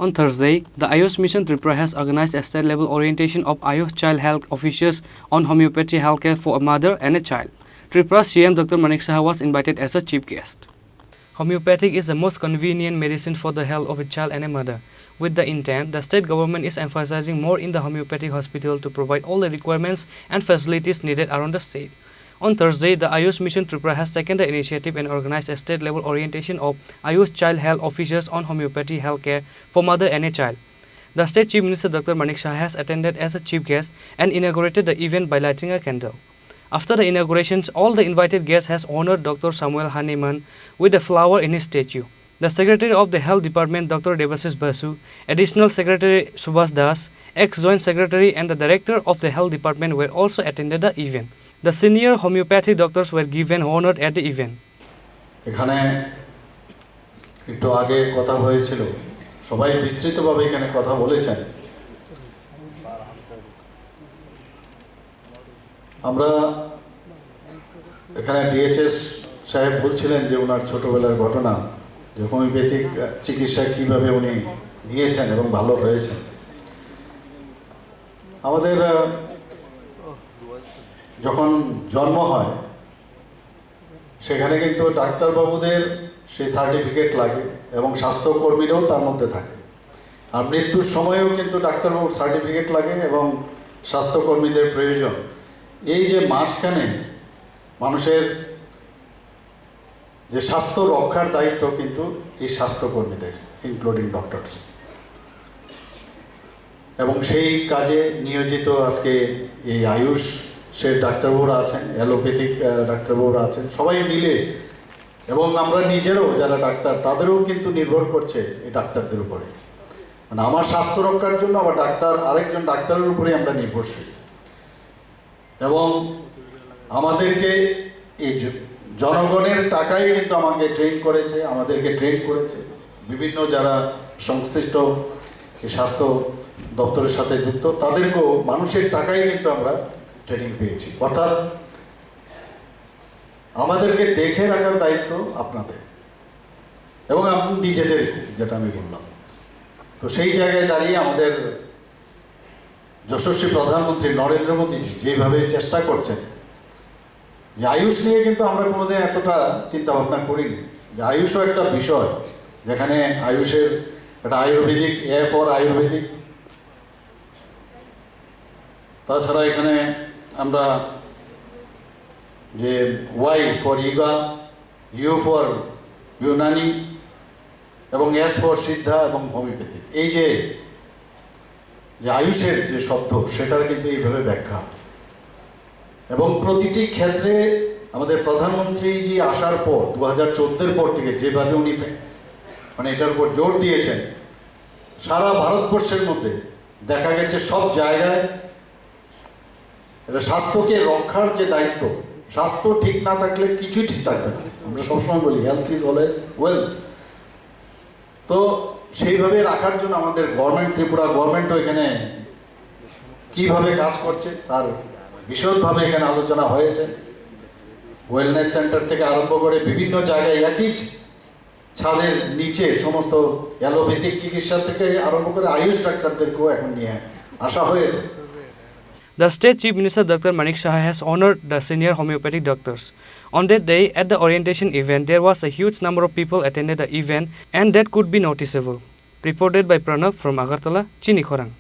On Thursday, the AYUSH Mission Tripura has organized a state-level orientation of AYUSH child health officers on homeopathy healthcare for a mother and a child. Tripura's CM Dr. Manik Saha was invited as a chief guest. Homeopathic is the most convenient medicine for the health of a child and a mother. With the intent, the state government is emphasizing more in the homeopathic hospital to provide all the requirements and facilities needed around the state. On Thursday, the AYUSH Mission Tripura has taken the initiative and organized a state-level orientation of AYUSH child health officers on homeopathy healthcare for mother and a child. The State Chief Minister Dr. Manik Saha has attended as a chief guest and inaugurated the event by lighting a candle. After the inauguration, all the invited guests has honored Dr. Samuel Hahnemann with a flower in his statue. The Secretary of the Health Department, Dr. Devasis Basu, Additional Secretary Subhas Das, ex-Joint Secretary and the Director of the Health Department were also attended the event. The senior homeopathy doctors were given honored at the event. এখানে একটু আগে কথা হয়েছিল, সবাই বিস্তৃতভাবে এখানে কথা বলেছেন। আমরা এখানে ডিএচএস সাহেব বলছিলেন যে ওনার ছোটবেলার ঘটনা, যে হোমিওপ্যাথিক চিকিৎসা কিভাবে উনি নিয়েছেন এবং ভালো হয়েছেন। আমাদের যখন জন্ম হয় সেখানে কিন্তু ডাক্তারবাবুদের সেই সার্টিফিকেট লাগে এবং স্বাস্থ্যকর্মীরাও তার মধ্যে থাকে, আর মৃত্যুর সময়েও কিন্তু ডাক্তারবাবুর সার্টিফিকেট লাগে এবং স্বাস্থ্যকর্মীদের প্রয়োজন। এই যে মাঝখানে মানুষের যে স্বাস্থ্য রক্ষার দায়িত্ব কিন্তু এই স্বাস্থ্যকর্মীদের, ইনক্লুডিং ডক্টরস, এবং সেই কাজে নিয়োজিত আজকে এই আয়ুষ সে ডাক্তারবাবুরা আছেন, অ্যালোপ্যাথিক ডাক্তারবাবুরা আছেন, সবাই মিলে, এবং আমরা নিজেরও যারা ডাক্তার তাদেরও কিন্তু নির্ভর করছে এই ডাক্তারদের উপরে। মানে আমার স্বাস্থ্য রক্ষার জন্য আবার আরেকজন ডাক্তারের উপরে আমরা নির্ভরশীল। এবং আমাদেরকে এই জনগণের টাকাই কিন্তু আমাকে ট্রেন করেছে, আমাদেরকে ট্রেন করেছে বিভিন্ন যারা সংশ্লিষ্ট স্বাস্থ্য দপ্তরের সাথে যুক্ত, তাদেরকেও মানুষের টাকাই কিন্তু আমরা ট্রেনিং পেয়েছি। অর্থাৎ আমাদেরকে দেখে রাখার দায়িত্ব আপনাদের এবং আপনি নিজেদের, যেটা আমি বললাম। তো সেই জায়গায় দাঁড়িয়ে আমাদের যশস্বী প্রধানমন্ত্রী নরেন্দ্র মোদীজি যেভাবে চেষ্টা করছেন, যে আয়ুষ নিয়ে কিন্তু আমরা কোনোদিন এতটা চিন্তা ভাবনা করিনি, যে আয়ুষও একটা বিষয়, যেখানে আয়ুষের একটা আয়ুর্বেদিক, এ ফর আয়ুর্বেদিক, তাছাড়া এখানে আমরা যে Y for yoga, U for Unani এবং এস ফর সিদ্ধা এবং হোমিওপ্যাথিক, এই যে আয়ুষের যে শব্দ সেটার কিন্তু এইভাবে ব্যাখ্যা। এবং প্রতিটি ক্ষেত্রে আমাদের প্রধানমন্ত্রীজি আসার পর 2014 পর থেকে যেভাবে উনি মানে এটার উপর জোর দিয়েছেন, সারা ভারতবর্ষের মধ্যে দেখা গেছে সব জায়গায় এটা স্বাস্থ্যকে রক্ষার যে দায়িত্ব, স্বাস্থ্য ঠিক না থাকলে কিছুই ঠিক থাকবে না। আমরা সবসময় বলি হেলথ ইজ অলওয়েজ ওয়েলথ। তো সেইভাবে রাখার জন্য আমাদের গভর্নমেন্ট, ত্রিপুরা গভর্নমেন্টও এখানে কিভাবে কাজ করছে তার বিশদভাবে এখানে আলোচনা হয়েছে। ওয়েলনেস সেন্টার থেকে আরম্ভ করে বিভিন্ন জায়গায় একই ছাদের নিচে সমস্ত অ্যালোপ্যাথিক চিকিৎসা থেকে আরম্ভ করে আয়ুষ ডাক্তারদেরকেও এখন নিয়ে আসা হয়েছে। The State Chief Minister Dr. Manik Saha has honored the senior homeopathic doctors. On that day, at the orientation event, there was a huge number of people attended the event, and that could be noticeable. Reported by Pranav from Agartala, Chini, Khorang.